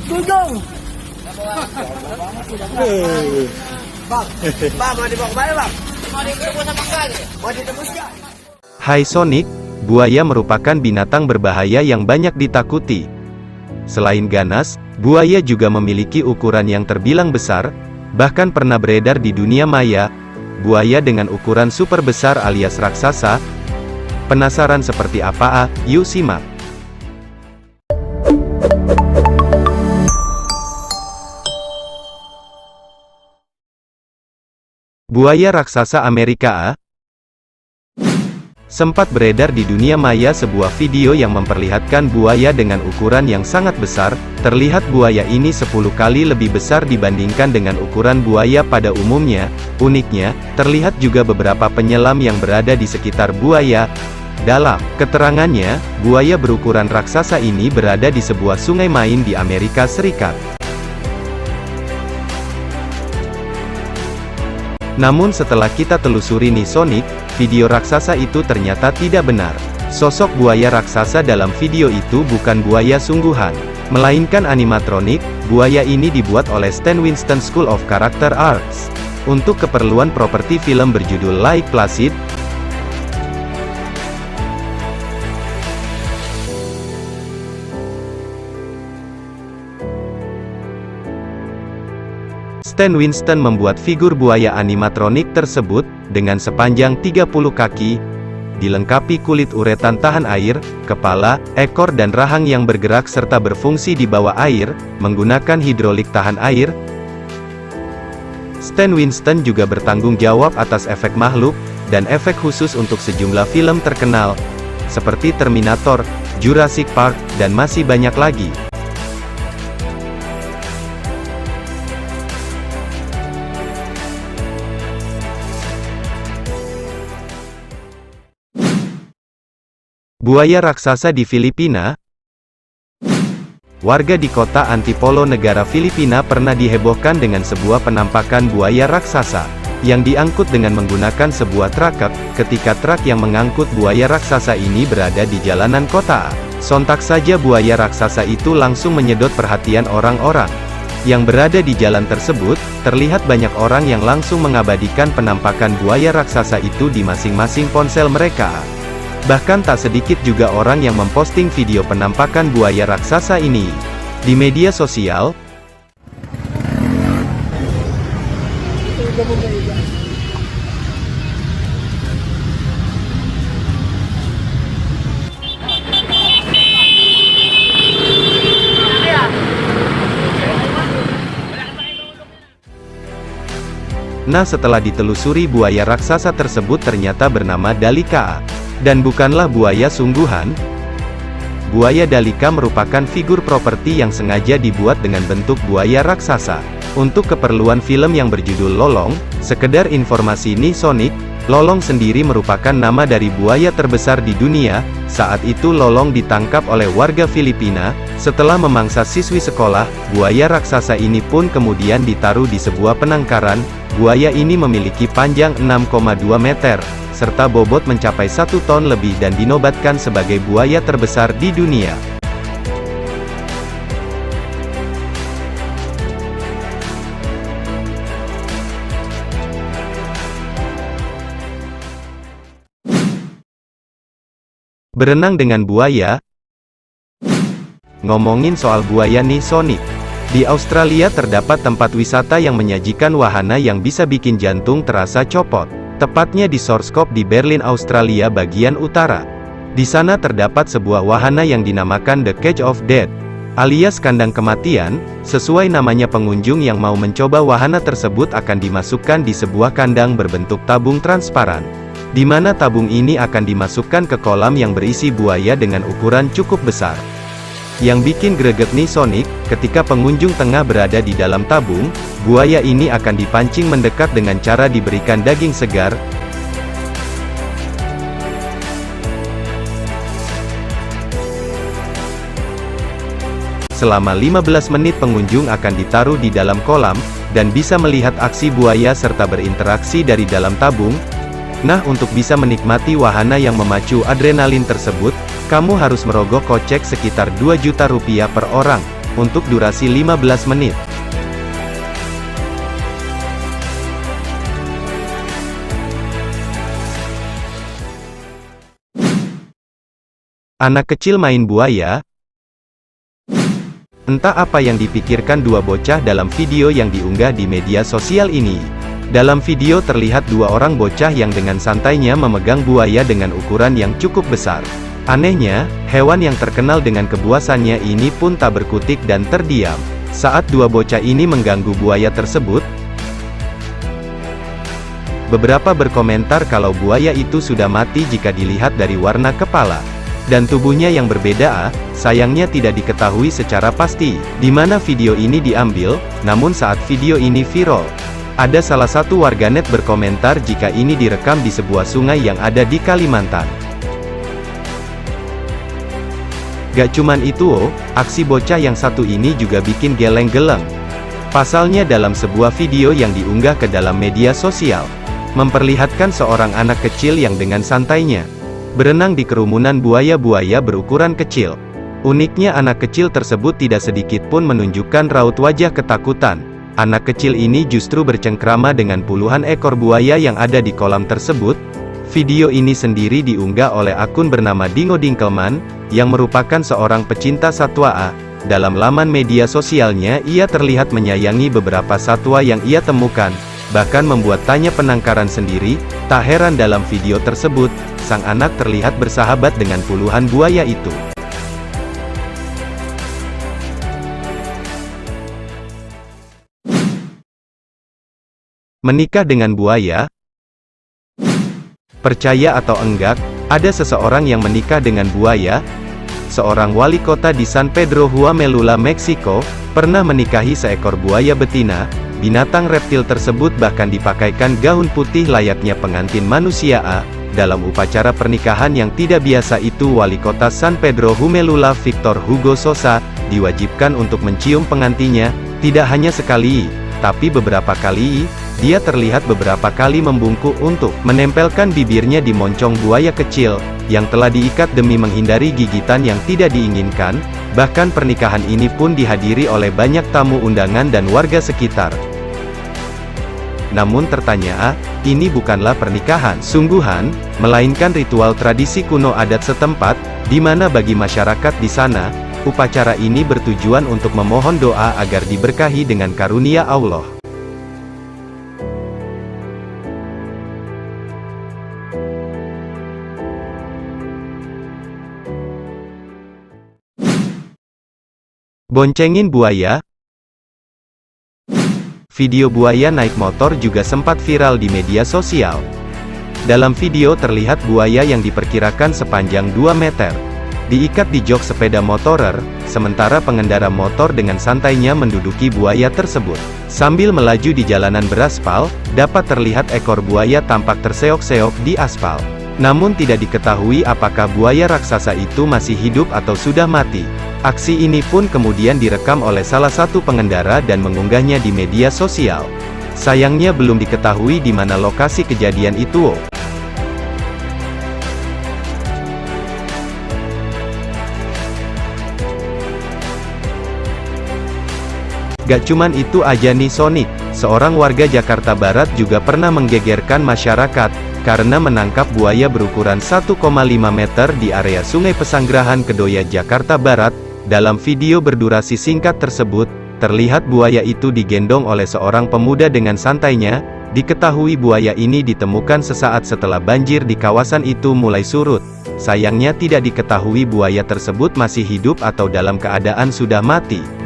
Setuju. Bang, mau dibawa kemana bang? Mau ditebus sama kali? Mau ditebus nggak? Hai Sonic, buaya merupakan binatang berbahaya yang banyak ditakuti. Selain ganas, buaya juga memiliki ukuran yang terbilang besar, bahkan pernah beredar di dunia maya, buaya dengan ukuran super besar alias raksasa. Penasaran seperti apa? Yuk simak. Buaya raksasa Amerika. Sempat beredar di dunia maya sebuah video yang memperlihatkan buaya dengan ukuran yang sangat besar. Terlihat buaya ini 10 kali lebih besar dibandingkan dengan ukuran buaya pada umumnya. Uniknya, terlihat juga beberapa penyelam yang berada di sekitar buaya. Dalam keterangannya, buaya berukuran raksasa ini berada di sebuah sungai main di Amerika Serikat. Namun setelah kita telusuri nih Sonic, video raksasa itu ternyata tidak benar. Sosok buaya raksasa dalam video itu bukan buaya sungguhan, melainkan animatronik. Buaya ini dibuat oleh Stan Winston School of Character Arts untuk keperluan properti film berjudul Lake Placid. Stan Winston membuat figur buaya animatronik tersebut, dengan sepanjang 30 kaki, dilengkapi kulit uretan tahan air, kepala, ekor dan rahang yang bergerak serta berfungsi di bawah air, menggunakan hidrolik tahan air. Stan Winston juga bertanggung jawab atas efek makhluk, dan efek khusus untuk sejumlah film terkenal, seperti Terminator, Jurassic Park, dan masih banyak lagi. Buaya raksasa di Filipina. Warga di kota Antipolo negara Filipina pernah dihebohkan dengan sebuah penampakan buaya raksasa, yang diangkut dengan menggunakan sebuah truk. Ketika truk yang mengangkut buaya raksasa ini berada di jalanan kota, sontak saja buaya raksasa itu langsung menyedot perhatian orang-orang yang berada di jalan tersebut. Terlihat banyak orang yang langsung mengabadikan penampakan buaya raksasa itu di masing-masing ponsel mereka. Bahkan tak sedikit juga orang yang memposting video penampakan buaya raksasa ini di media sosial. Nah, setelah ditelusuri, buaya raksasa tersebut ternyata bernama Dalika. Dan bukanlah buaya sungguhan. Buaya Dalika merupakan figur properti yang sengaja dibuat dengan bentuk buaya raksasa untuk keperluan film yang berjudul Lolong. Sekedar informasi nih Sonic, Lolong sendiri merupakan nama dari buaya terbesar di dunia. Saat itu Lolong ditangkap oleh warga Filipina. Setelah memangsa siswi sekolah, buaya raksasa ini pun kemudian ditaruh di sebuah penangkaran. Buaya ini memiliki panjang 6,2 meter, serta bobot mencapai 1 ton lebih dan dinobatkan sebagai buaya terbesar di dunia. Berenang dengan buaya. Ngomongin soal buaya nih Sonic, di Australia terdapat tempat wisata yang menyajikan wahana yang bisa bikin jantung terasa copot. Tepatnya di Schwarzkopf di Berlin, Australia bagian utara. Di sana terdapat sebuah wahana yang dinamakan The Cage of Death, alias kandang kematian. Sesuai namanya, pengunjung yang mau mencoba wahana tersebut akan dimasukkan di sebuah kandang berbentuk tabung transparan, di mana tabung ini akan dimasukkan ke kolam yang berisi buaya dengan ukuran cukup besar. Yang bikin greget nih Sonic, ketika pengunjung tengah berada di dalam tabung, buaya ini akan dipancing mendekat dengan cara diberikan daging segar. Selama 15 menit pengunjung akan ditaruh di dalam kolam, dan bisa melihat aksi buaya serta berinteraksi dari dalam tabung. Nah, untuk bisa menikmati wahana yang memacu adrenalin tersebut, kamu harus merogoh kocek sekitar 2 juta rupiah per orang. untuk durasi 15 menit. Anak kecil main buaya? Entah apa yang dipikirkan dua bocah dalam video yang diunggah di media sosial ini. Dalam video terlihat dua orang bocah yang dengan santainya memegang buaya dengan ukuran yang cukup besar. Anehnya, hewan yang terkenal dengan kebuasannya ini pun tak berkutik dan terdiam. Saat dua bocah ini mengganggu buaya tersebut, beberapa berkomentar kalau buaya itu sudah mati jika dilihat dari warna kepala dan tubuhnya yang berbeda. Sayangnya tidak diketahui secara pasti di mana video ini diambil, namun saat video ini viral, ada salah satu warganet berkomentar jika ini direkam di sebuah sungai yang ada di Kalimantan. Gak cuman itu, aksi bocah yang satu ini juga bikin geleng-geleng. Pasalnya dalam sebuah video yang diunggah ke dalam media sosial, memperlihatkan seorang anak kecil yang dengan santainya berenang di kerumunan buaya-buaya berukuran kecil. Uniknya anak kecil tersebut tidak sedikit pun menunjukkan raut wajah ketakutan. Anak kecil ini justru bercengkrama dengan puluhan ekor buaya yang ada di kolam tersebut. Video ini sendiri diunggah oleh akun bernama Dingo Dinkelman, yang merupakan seorang pecinta satwa. Dalam laman media sosialnya ia terlihat menyayangi beberapa satwa yang ia temukan, bahkan membuat tanya penangkaran sendiri. Tak heran dalam video tersebut, sang anak terlihat bersahabat dengan puluhan buaya itu. Menikah dengan buaya? Percaya atau enggak, ada seseorang yang menikah dengan buaya. Seorang wali kota di San Pedro Huamelula, Meksiko, pernah menikahi seekor buaya betina. Binatang reptil tersebut bahkan dipakaikan gaun putih layaknya pengantin manusia. Dalam upacara pernikahan yang tidak biasa itu, wali kota San Pedro Huamelula Victor Hugo Sosa diwajibkan untuk mencium pengantinnya, tidak hanya sekali, tapi beberapa kali. Dia terlihat beberapa kali membungkuk untuk menempelkan bibirnya di moncong buaya kecil, yang telah diikat demi menghindari gigitan yang tidak diinginkan. Bahkan pernikahan ini pun dihadiri oleh banyak tamu undangan dan warga sekitar. Namun tertanya, ini bukanlah pernikahan sungguhan, melainkan ritual tradisi kuno adat setempat, di mana bagi masyarakat di sana, upacara ini bertujuan untuk memohon doa agar diberkahi dengan karunia Allah. Boncengin buaya? Video buaya naik motor juga sempat viral di media sosial. Dalam video terlihat buaya yang diperkirakan sepanjang 2 meter diikat di jok sepeda motorer, sementara pengendara motor dengan santainya menduduki buaya tersebut. Sambil melaju di jalanan beraspal, dapat terlihat ekor buaya tampak terseok-seok di aspal. Namun tidak diketahui apakah buaya raksasa itu masih hidup atau sudah mati. Aksi ini pun kemudian direkam oleh salah satu pengendara dan mengunggahnya di media sosial. Sayangnya belum diketahui di mana lokasi kejadian itu. Gak cuman itu aja nih Sonic, seorang warga Jakarta Barat juga pernah menggegerkan masyarakat, karena menangkap buaya berukuran 1,5 meter di area Sungai Pesanggerahan Kedoya, Jakarta Barat. Dalam video berdurasi singkat tersebut, terlihat buaya itu digendong oleh seorang pemuda dengan santainya. Diketahui buaya ini ditemukan sesaat setelah banjir di kawasan itu mulai surut. Sayangnya tidak diketahui buaya tersebut masih hidup atau dalam keadaan sudah mati.